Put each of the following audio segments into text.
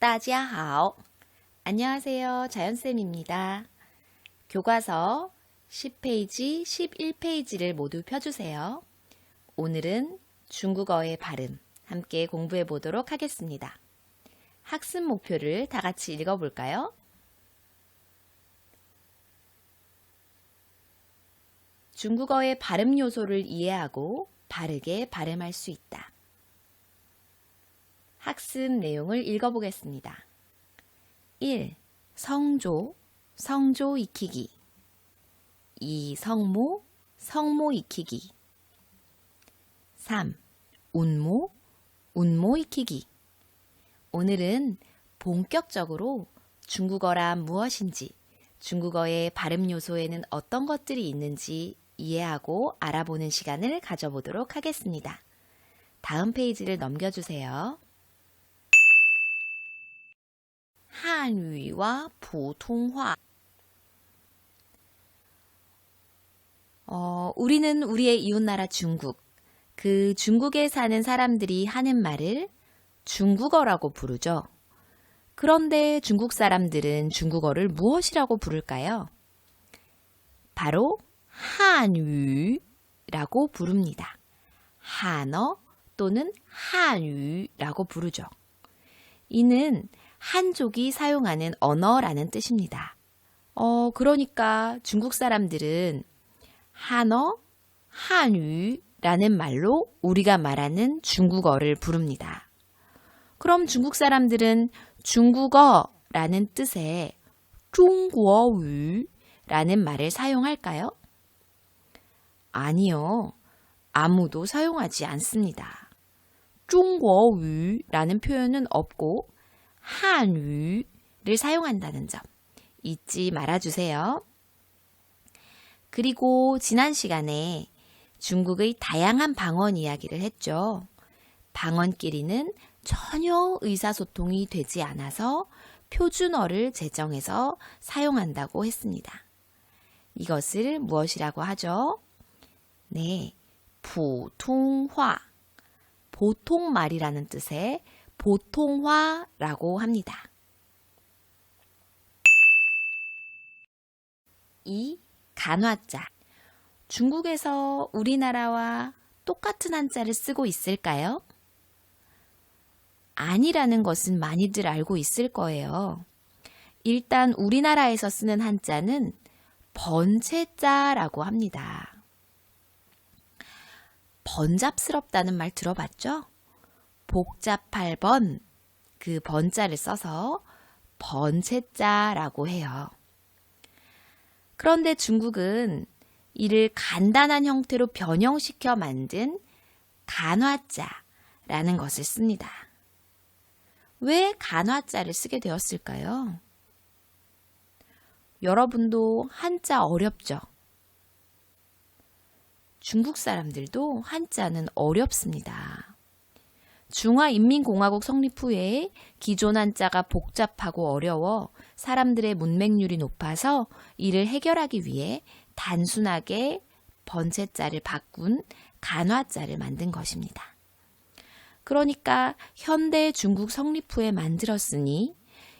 大家好. 안녕하세요. 자연쌤입니다. 교과서 10페이지, 11페이지를 모두 펴주세요. 오늘은 중국어의 발음 함께 공부해 보도록 하겠습니다. 학습 목표를 다 같이 읽어볼까요? 중국어의 발음 요소를 이해하고 바르게 발음할 수 있다. 학습 내용을 읽어보겠습니다. 1. 성조, 성조 익히기. 2. 성모, 성모 익히기. 3. 운모, 운모 익히기. 오늘은 본격적으로 중국어란 무엇인지, 중국어의 발음 요소에는 어떤 것들이 있는지 이해하고 알아보는 시간을 가져보도록 하겠습니다. 다음 페이지를 넘겨주세요. 한유와 보통화. 우리는 우리의 이웃나라 중국, 그 중국에 사는 사람들이 하는 말을 중국어라고 부르죠. 그런데 중국 사람들은 중국어를 무엇이라고 부를까요? 바로 한유라고 부릅니다. 한어 또는 한유라고 부르죠. 이는 한족이 사용하는 언어라는 뜻입니다. 그러니까 중국 사람들은 한어, 한유라는 말로 우리가 말하는 중국어를 부릅니다. 그럼 중국 사람들은 중국어라는 뜻의 중국어라는 말을 사용할까요? 아니요. 아무도 사용하지 않습니다. 중국어라는 표현은 없고 한유를 사용한다는 점 잊지 말아주세요. 그리고 지난 시간에 중국의 다양한 방언 이야기를 했죠. 방언끼리는 전혀 의사소통이 되지 않아서 표준어를 제정해서 사용한다고 했습니다. 이것을 무엇이라고 하죠? 네, 보통화, 보통말이라는 뜻의 보통화라고 합니다. 2. 간화자. 중국에서 우리나라와 똑같은 한자를 쓰고 있을까요? 아니라는 것은 많이들 알고 있을 거예요. 일단 우리나라에서 쓰는 한자는 번체자라고 합니다. 번잡스럽다는 말 들어봤죠? 복잡할 번, 그 번자를 써서 번체자라고 해요. 그런데 중국은 이를 간단한 형태로 변형시켜 만든 간화자라는 것을 씁니다. 왜 간화자를 쓰게 되었을까요? 여러분도 한자 어렵죠? 중국 사람들도 한자는 어렵습니다. 중화인민공화국 성립 후에 기존 한자가 복잡하고 어려워 사람들의 문맹률이 높아서 이를 해결하기 위해 단순하게 번체자를 바꾼 간화자를 만든 것입니다. 그러니까 현대 중국 성립 후에 만들었으니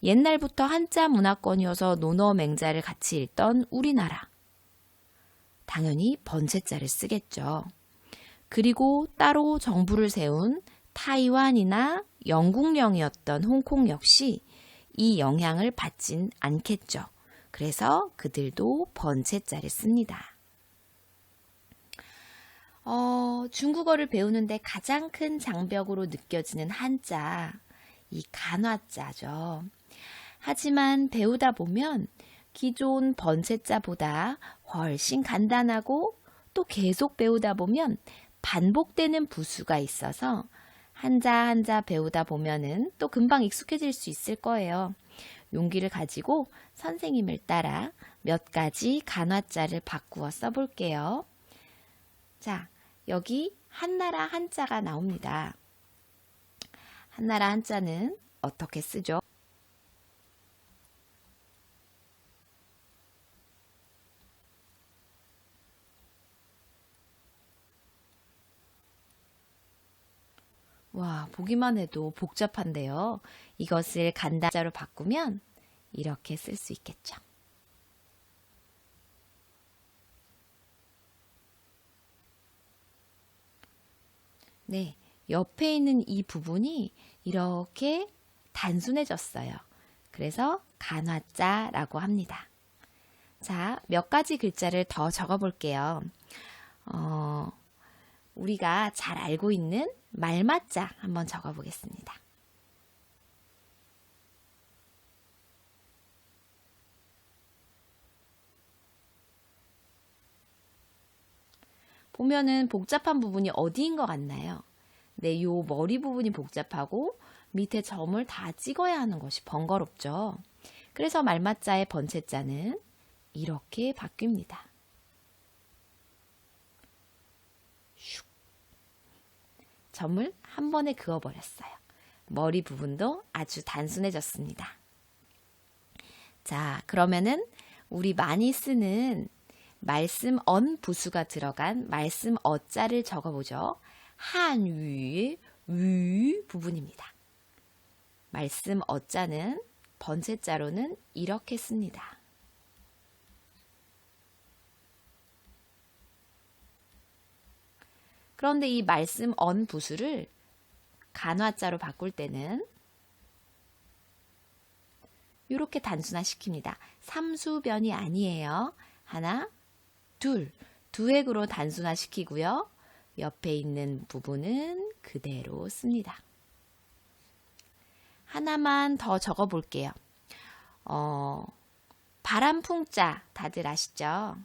옛날부터 한자 문화권이어서 논어맹자를 같이 읽던 우리나라. 당연히 번체자를 쓰겠죠. 그리고 따로 정부를 세운 타이완이나 영국령이었던 홍콩 역시 이 영향을 받진 않겠죠. 그래서 그들도 번체자를 씁니다. 중국어를 배우는데 가장 큰 장벽으로 느껴지는 한자, 이 간화자죠. 하지만 배우다 보면 기존 번체자보다 훨씬 간단하고 또 계속 배우다 보면 반복되는 부수가 있어서 한자 한자 배우다 보면은 또 금방 익숙해질 수 있을 거예요. 용기를 가지고 선생님을 따라 몇 가지 간화자를 바꾸어 써볼게요. 자, 여기 한나라 한자가 나옵니다. 한나라 한자는 어떻게 쓰죠? 와, 보기만 해도 복잡한데요. 이것을 간단자로 바꾸면 이렇게 쓸 수 있겠죠. 네, 옆에 있는 이 부분이 이렇게 단순해졌어요. 그래서 간화자라고 합니다. 자, 몇 가지 글자를 더 적어 볼게요. 우리가 잘 알고 있는 말맞자 한번 적어 보겠습니다. 보면은 복잡한 부분이 어디인 것 같나요? 네, 요 머리 부분이 복잡하고 밑에 점을 다 찍어야 하는 것이 번거롭죠. 그래서 말맞자의 번체자는 이렇게 바뀝니다. 슉. 점을 한 번에 그어버렸어요. 머리 부분도 아주 단순해졌습니다. 자, 그러면은 우리 많이 쓰는 말씀 언 부수가 들어간 말씀 어자를 적어보죠. 한위의 위 부분입니다. 말씀 어자는 번체자로는 이렇게 씁니다. 그런데 이 말씀 언 부수를 간화자로 바꿀 때는 이렇게 단순화시킵니다. 삼수변이 아니에요. 하나, 두 획으로 단순화시키고요. 옆에 있는 부분은 그대로 씁니다. 하나만 더 적어 볼게요. 바람풍자 다들 아시죠?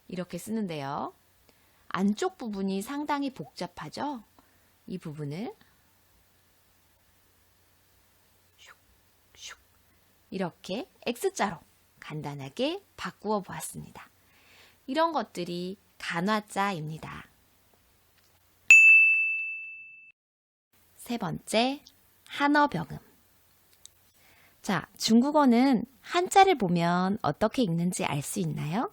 이렇게 쓰는데요. 안쪽 부분이 상당히 복잡하죠? 이 부분을 슉슉 이렇게 X자로 간단하게 바꾸어 보았습니다. 이런 것들이 간화자입니다. 세 번째, 한어병음. 자, 중국어는 한자를 보면 어떻게 읽는지 알 수 있나요?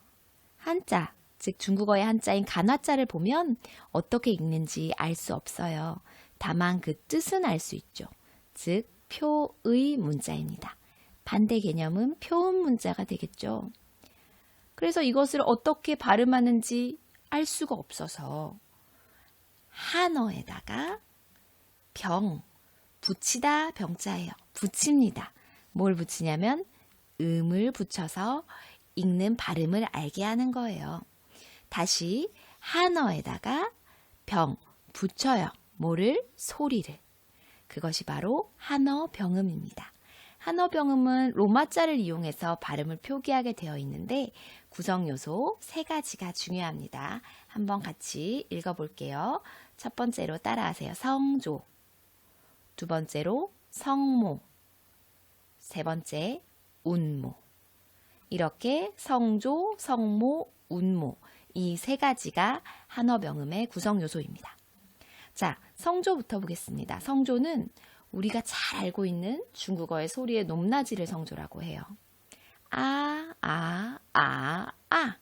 한자, 즉 중국어의 한자인 간화자를 보면 어떻게 읽는지 알 수 없어요. 다만 그 뜻은 알 수 있죠. 즉 표의 문자입니다. 반대 개념은 표음 문자가 되겠죠. 그래서 이것을 어떻게 발음하는지 알 수가 없어서 한어에다가 병, 붙이다 병자예요. 붙입니다. 뭘 붙이냐면 음을 붙여서 읽는 발음을 알게 하는 거예요. 다시 한어에다가 병, 붙여요. 뭐를? 소리를. 그것이 바로 한어병음입니다. 한어병음은 로마자를 이용해서 발음을 표기하게 되어 있는데 구성 요소 세 가지가 중요합니다. 한번 같이 읽어볼게요. 첫 번째로 따라하세요. 성조, 두 번째로 성모, 세 번째 운모. 이렇게 성조, 성모, 운모 이 세 가지가 한어병음의 구성 요소입니다. 자, 성조부터 보겠습니다. 성조는 우리가 잘 알고 있는 중국어의 소리의 높낮이를 성조라고 해요. 아, 아, 아, 아.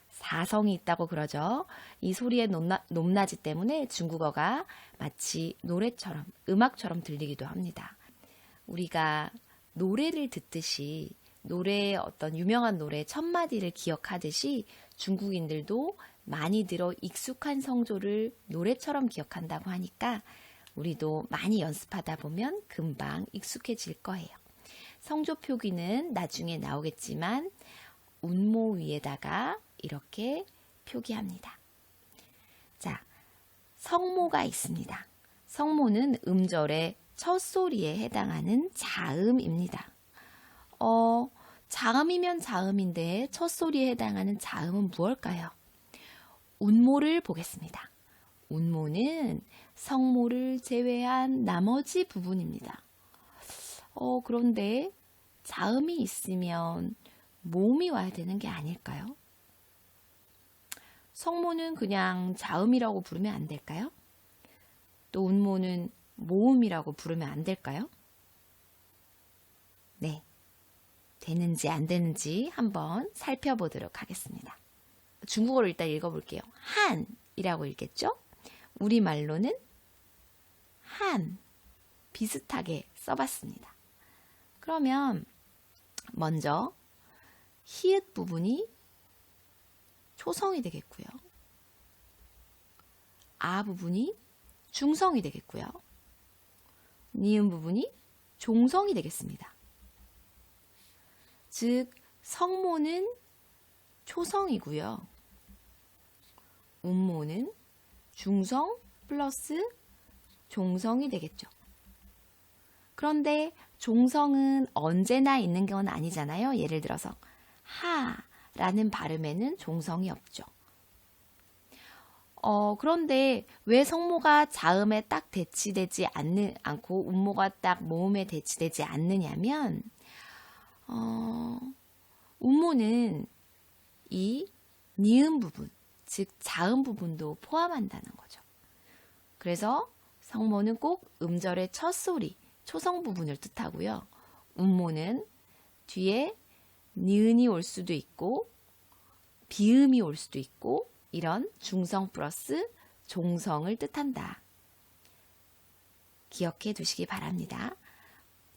사성이 있다고 그러죠. 이 소리의 높낮이 때문에 중국어가 마치 노래처럼, 음악처럼 들리기도 합니다. 우리가 노래를 듣듯이 노래의 어떤 유명한 노래 첫 마디를 기억하듯이 중국인들도 많이 들어 익숙한 성조를 노래처럼 기억한다고 하니까 우리도 많이 연습하다 보면 금방 익숙해질 거예요. 성조 표기는 나중에 나오겠지만 운모 위에다가 이렇게 표기합니다. 자, 성모가 있습니다. 성모는 음절의 첫 소리에 해당하는 자음입니다. 자음이면 자음인데 첫 소리에 해당하는 자음은 무엇일까요? 운모를 보겠습니다. 운모는 성모를 제외한 나머지 부분입니다. 그런데 자음이 있으면 모음이 와야 되는 게 아닐까요? 성모는 그냥 자음이라고 부르면 안 될까요? 또 운모는 모음이라고 부르면 안 될까요? 네, 되는지 안 되는지 한번 살펴보도록 하겠습니다. 중국어로 일단 읽어볼게요. 한이라고 읽겠죠? 우리말로는 한 비슷하게 써봤습니다. 그러면 먼저 히읗 부분이 초성이 되겠고요. 아 부분이 중성이 되겠고요. 니은 부분이 종성이 되겠습니다. 즉 성모는 초성이고요. 운모는 중성 플러스 종성이 되겠죠. 그런데 종성은 언제나 있는 건 아니잖아요. 예를 들어서 하라는 발음에는 종성이 없죠. 그런데 왜 성모가 자음에 딱 대치되지 않고 운모가 딱 모음에 대치되지 않느냐면 운모는 이 니은 부분, 즉 자음 부분도 포함한다는 거죠. 그래서 성모는 꼭 음절의 첫 소리, 초성 부분을 뜻하고요. 운모는 뒤에 니은이 올 수도 있고 비음이 올 수도 있고 이런 중성 플러스 종성을 뜻한다. 기억해 두시기 바랍니다.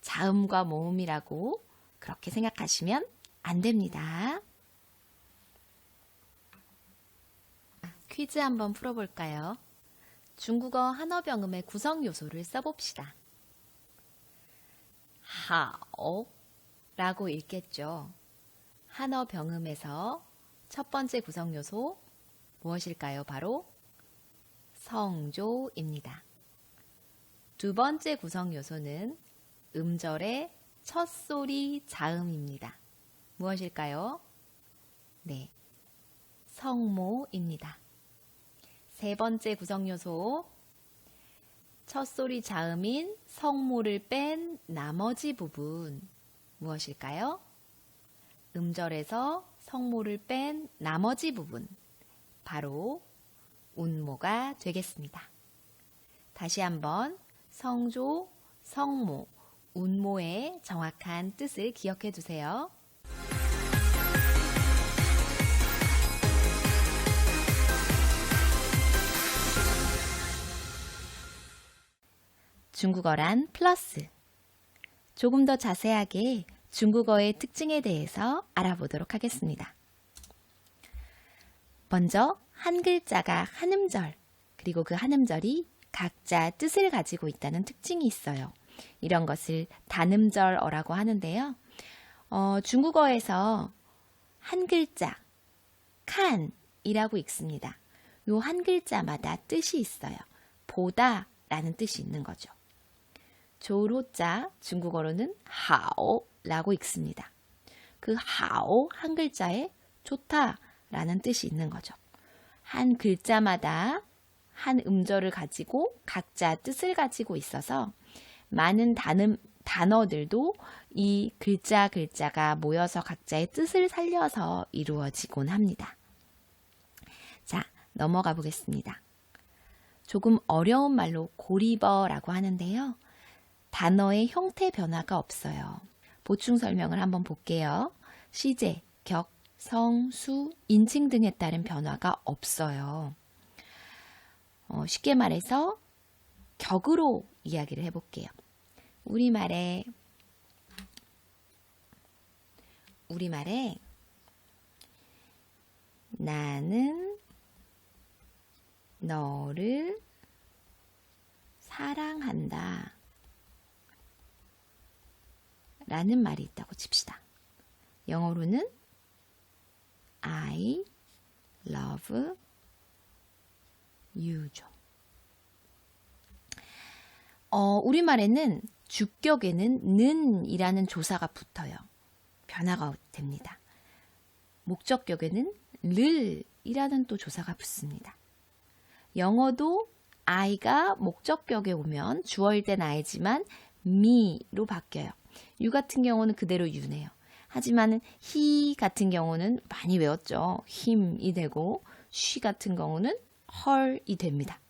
자음과 모음이라고 그렇게 생각하시면 안 됩니다. 퀴즈 한번 풀어볼까요? 중국어 한어병음의 구성 요소를 써봅시다. 하오 라고 읽겠죠. 한어병음에서 첫 번째 구성 요소 무엇일까요? 바로 성조입니다. 두 번째 구성 요소는 음절의 첫 소리 자음입니다. 무엇일까요? 네, 성모입니다. 세 번째 구성 요소, 첫 소리 자음인 성모를 뺀 나머지 부분 무엇일까요? 음절에서 성모를 뺀 나머지 부분, 바로 운모가 되겠습니다. 다시 한번 성조, 성모, 운모의 정확한 뜻을 기억해 두세요. 중국어란 플러스. 조금 더 자세하게 중국어의 특징에 대해서 알아보도록 하겠습니다. 먼저 한 글자가 한 음절, 그리고 그 한 음절이 각자 뜻을 가지고 있다는 특징이 있어요. 이런 것을 단음절어라고 하는데요. 중국어에서 한 글자, 칸이라고 읽습니다. 요 한 글자마다 뜻이 있어요. 보다 라는 뜻이 있는 거죠. 조로자 중국어로는 하오라고 읽습니다. 그 하오 한 글자에 좋다 라는 뜻이 있는 거죠. 한 글자마다 한 음절을 가지고 각자 뜻을 가지고 있어서 많은 단어들도 이 글자가 모여서 각자의 뜻을 살려서 이루어지곤 합니다. 자, 넘어가 보겠습니다. 조금 어려운 말로 고리버라고 하는데요. 단어의 형태 변화가 없어요. 보충 설명을 한번 볼게요. 시제, 격, 성, 수, 인칭 등에 따른 변화가 없어요. 쉽게 말해서 격으로 이야기를 해볼게요. 우리말에 나는 너를 사랑한다 라는 말이 있다고 칩시다. 영어로는 I love you죠. 우리말에는 주격에는 는이라는 조사가 붙어요. 변화가 됩니다. 목적격에는 를이라는 또 조사가 붙습니다. 영어도 I가 목적격에 오면 주어일 땐 I지만 me로 바뀌어요. you 같은 경우는 그대로 you네요. 하지만 he 같은 경우는 많이 외웠죠. him이 되고 she 같은 경우는 her이 됩니다.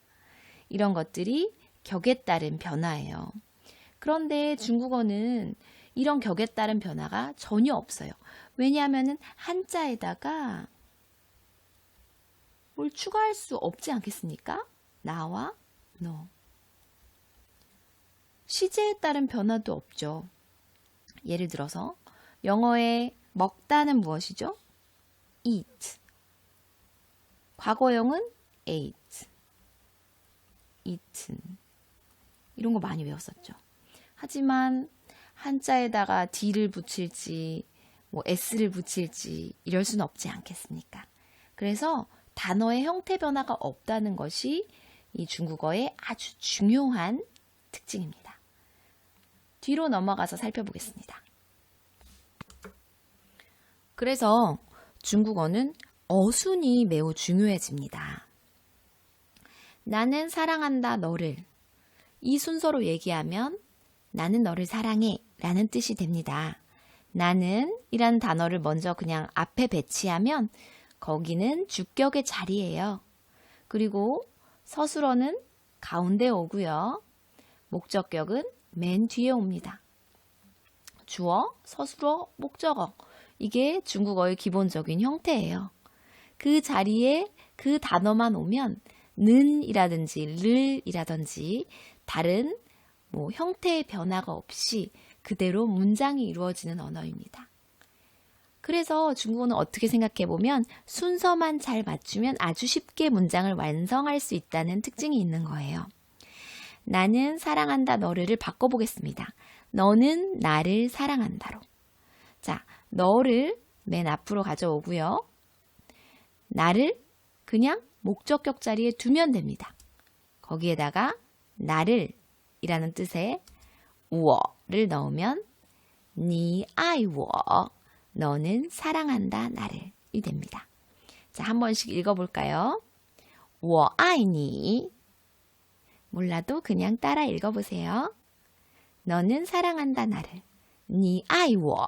이런 것들이 격에 따른 변화예요. 그런데 중국어는 이런 격에 따른 변화가 전혀 없어요. 왜냐하면 한자에다가 뭘 추가할 수 없지 않겠습니까? 나와 너. 시제에 따른 변화도 없죠. 예를 들어서 영어의 먹다는 무엇이죠? eat. 과거형은 ate, eaten. 이런 거 많이 외웠었죠. 하지만 한자에다가 d를 붙일지 뭐 s를 붙일지 이럴 수는 없지 않겠습니까? 그래서 단어의 형태 변화가 없다는 것이 이 중국어의 아주 중요한 특징입니다. 뒤로 넘어가서 살펴보겠습니다. 그래서 중국어는 어순이 매우 중요해집니다. 나는 사랑한다 너를. 이 순서로 얘기하면 나는 너를 사랑해 라는 뜻이 됩니다. 나는 이라는 단어를 먼저 그냥 앞에 배치하면 거기는 주격의 자리예요. 그리고 서술어는 가운데 오고요. 목적격은 맨 뒤에 옵니다. 주어, 서술어, 목적어. 이게 중국어의 기본적인 형태예요. 그 자리에 그 단어만 오면 는이라든지 를이라든지 다른 형태의 변화가 없이 그대로 문장이 이루어지는 언어입니다. 그래서 중국어는 어떻게 생각해보면 순서만 잘 맞추면 아주 쉽게 문장을 완성할 수 있다는 특징이 있는 거예요. 나는 사랑한다 너를을 바꿔보겠습니다. 너는 나를 사랑한다로. 자, 너를 맨 앞으로 가져오고요. 나를 그냥 목적격 자리에 두면 됩니다. 거기에다가 나를 이라는 뜻의 워를 넣으면 니 아이 워 너는 사랑한다 나를 이 됩니다. 자, 한 번씩 읽어볼까요? 워 아이 니 몰라도 그냥 따라 읽어보세요. 너는 사랑한다 나를 니 아이 워